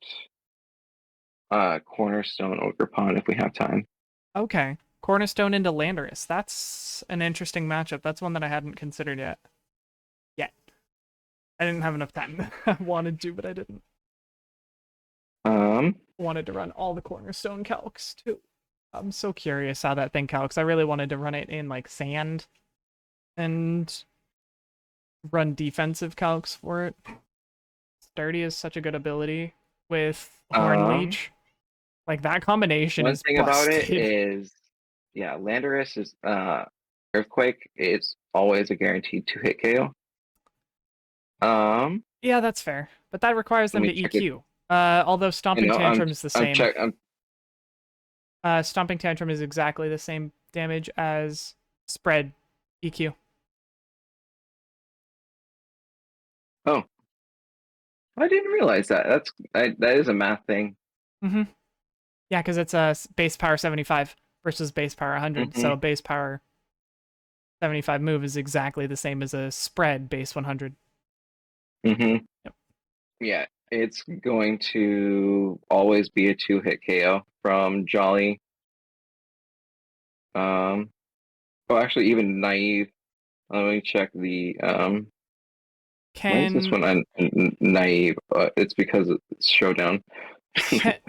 Cornerstone Ogerpon if we have time. okay. Cornerstone into Landorus. That's an interesting matchup. That's one that I hadn't considered yet. Yet. I didn't have enough time. I wanted to, but I didn't. Wanted to run all the Cornerstone calcs too. I'm so curious how that thing calcs. I really wanted to run it in like sand and run defensive calcs for it. Sturdy is such a good ability with Horn um, Leech. Like that combination One is thing about it busted. is, yeah, Landorus is Earthquake is always a guaranteed 2-hit KO. Yeah, that's fair. But that requires Let them me to check it. EQ. Although I Stomping know Tantrum is the I'm same. check I'm Stomping Tantrum is exactly the same damage as Spread EQ. oh, I didn't realize that. That is a math thing. Mm-hmm. Yeah, because it's a base power 75 versus base power 100. Mm-hmm. So base power 75 move is exactly the same as a spread base 100. Mm-hmm. Yep. Yeah, it's going to always be a 2-hit KO from Jolly. Oh, actually, even Naive. Let me check the why is this Can one naive? It's because it's Showdown.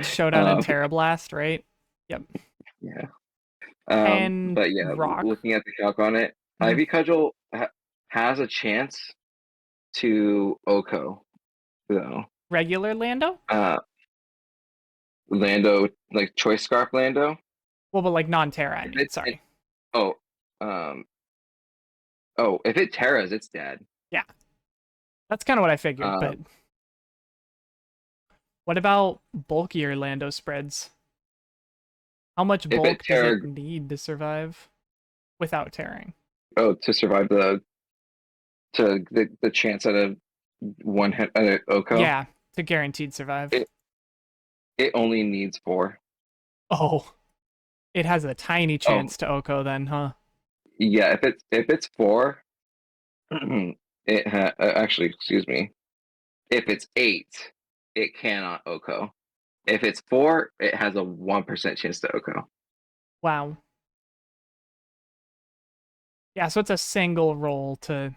Showdown and uh, Terrablast, right? Yep. yeah. And But yeah, Rock, looking at the calc on it, mhm. Ivy Cudgel has a chance to Oko though. Regular Lando? Uh, Lando, like Choice Scarf Lando. Well, but like non-Terra, I If mean, it sorry. oh um if it Terras, it's dead. Yeah, that's kind of what I figured, but Um, what about bulkier Lando spreads? How much if it bulk does Terra, it need to survive without tearing? to survive the chance at a one hit Oko, Yeah, to guaranteed survive. it it only needs 4. Oh, it has a tiny Oh chance to Oko then, huh? yeah, if it's 4, actually, excuse me. If it's 8, it cannot Oko. If it's 4, it has a 1% chance to Oko. Wow. Yeah, so it's a single roll to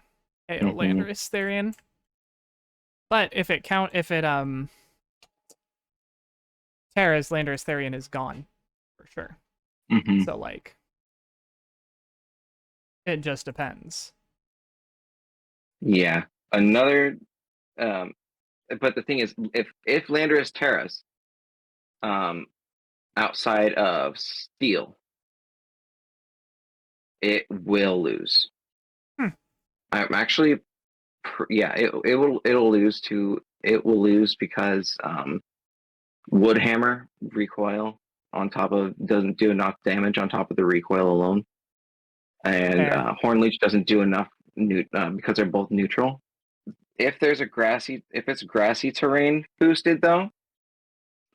AO Mm-hmm. Landorus therein. But if it Terra's Landorus Therian is gone for sure. Mm-hmm. So like it just depends. Yeah. Another um but the thing is if Landorus Terras um outside of Steel, it will lose. Hmm. I'm actually it'll lose to it will lose because Woodhammer recoil on top of doesn't do enough damage on top of the recoil alone, and Fair. Hornleech doesn't do enough because they're both neutral. If it's grassy terrain boosted though,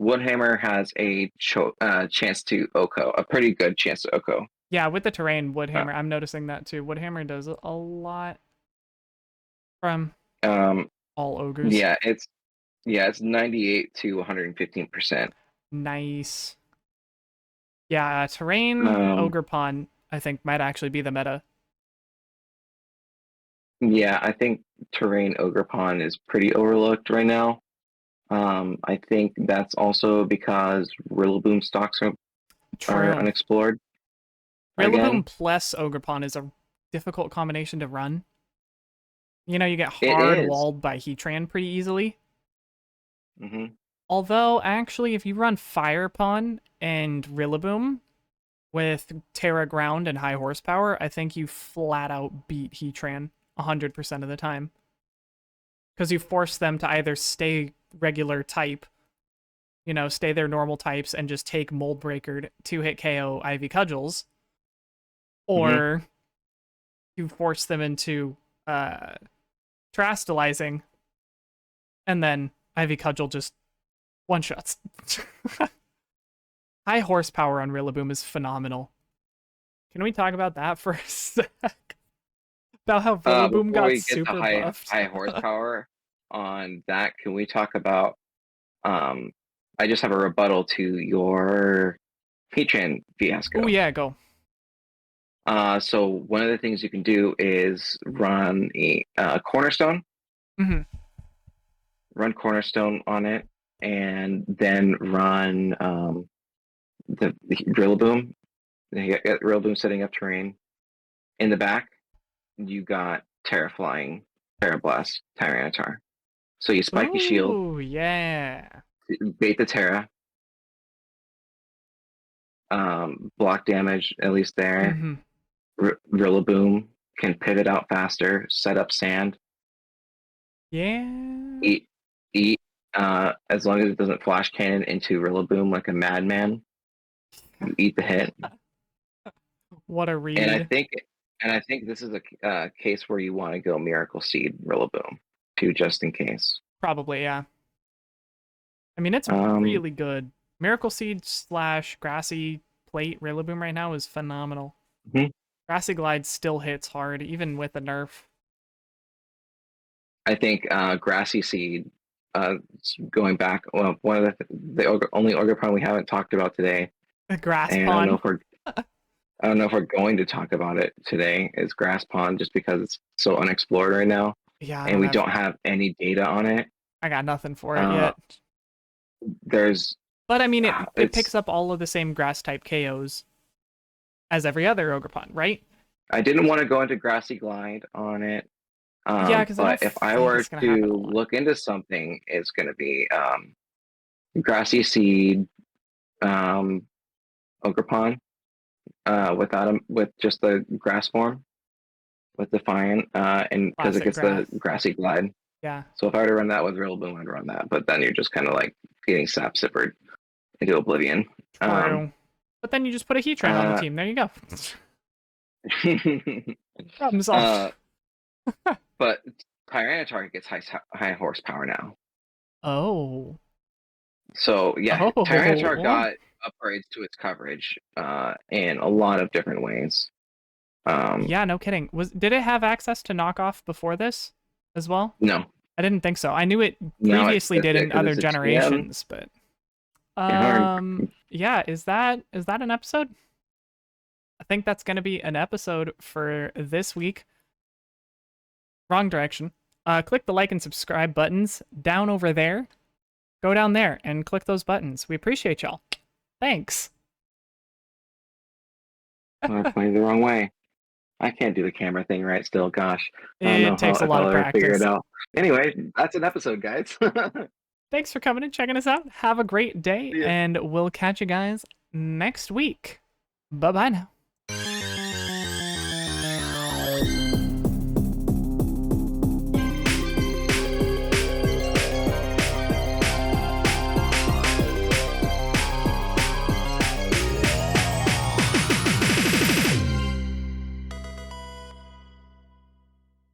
Woodhammer has a chance to Oko, a pretty good chance to Oko. Yeah, with the terrain, Uh, Woodhammer, I'm noticing that too. Woodhammer does a lot from um, all ogres. it's 98 to 115%. Nice. Yeah, terrain Um, Ogerpon, I think, might actually be the meta. yeah, I think terrain Ogerpon is pretty overlooked right now. I think that's also because Rillaboom stocks are True. unexplored Rillaboom again. plus Ogerpon is a difficult combination to run. You know, you get It hard is. walled by Heatran pretty easily. Mm-hmm. Although, actually, if you run Firepon and Rillaboom with Terra Ground and high horsepower, I think you flat out beat Heatran 100% of the time. Because you force them to either stay regular type, you know, stay their normal types and just take Mold Breaker to hit KO Ivy Cudgels, Mm-hmm. or you force them into Terastallizing, and then Ivy Cudgel just one shots. High horsepower on Rillaboom is phenomenal. Can we talk about that for a sec? About how Rillaboom Before got we get to super buffed? high horsepower on that, can we talk about? Um, I just have a rebuttal to your Patreon Oh fiasco. yeah, go. So one of the things you can do is run a cornerstone. Mm-hmm. Run cornerstone on it, and then run the Rillaboom. You got Rillaboom setting up terrain. In the back, you got Terra Flying, Terra Blast, Tyranitar. So you Spiky Shield, Ooh, yeah. bait the Terra, block damage at least there. Mm-hmm. Rillaboom can pivot out faster, set up sand, Yeah. eat, eat. As long as it doesn't flash cannon into Rillaboom like a madman, you eat the hit. What a And I read. think, this is a case where you want to go Miracle Seed Rillaboom too, just in case. Probably, yeah. I mean, it's Um, really good. Miracle Seed / Grassy Plate Rillaboom right now is phenomenal. mhm. Grassy Glide still hits hard, even with the nerf. I think Grassy Seed, going back, well, one of the only Ogerpon we haven't talked about today, Grass and Pond. I don't know if we're going to talk about it today, is Grass Pond, just because it's so unexplored right now, Yeah, and we don't have any data on it. I got nothing for it Uh, yet. there's But I mean, it it's picks up all of the same grass type KOs as every other Ogerpon, right? I didn't want to go into Grassy Glide on it. Yeah, because I But don't if I think were it's gonna happen a to lot. look into something, it's going to be Grassy Seed, um, Ogerpon, without him, with just the grass form, with Defiant, and because it Classic gets the grass. Grassy Glide. Yeah, So if I were to run that with Rillaboom, I'd run that. But then you're just kind of like getting sap sippered into oblivion. Um, true. But then you just put a Heatran on the uh, team. There you go. Problem solved. uh, but Tyranitar gets high horsepower now. Oh. So yeah, Tyranitar Oh. got upgrades to its coverage in a lot of different ways. Yeah, no kidding. Did it have access to knockoff before this as well? No, I didn't think so. I knew it now previously did in because other it's a TM. generations, but And yeah, is that an episode? I think that's going to be an episode for this week. Wrong direction. Click the like and subscribe buttons down over there. Go down there and click those buttons. We appreciate y'all. Thanks. I pointed the wrong way. I can't do the camera thing right still. Gosh, I don't know It takes a if lot I'll of ever figure it practice. out. Anyway, that's an episode, guys. Thanks for coming and checking us out. Have a great day, See ya. and we'll catch you guys next week. Bye bye now.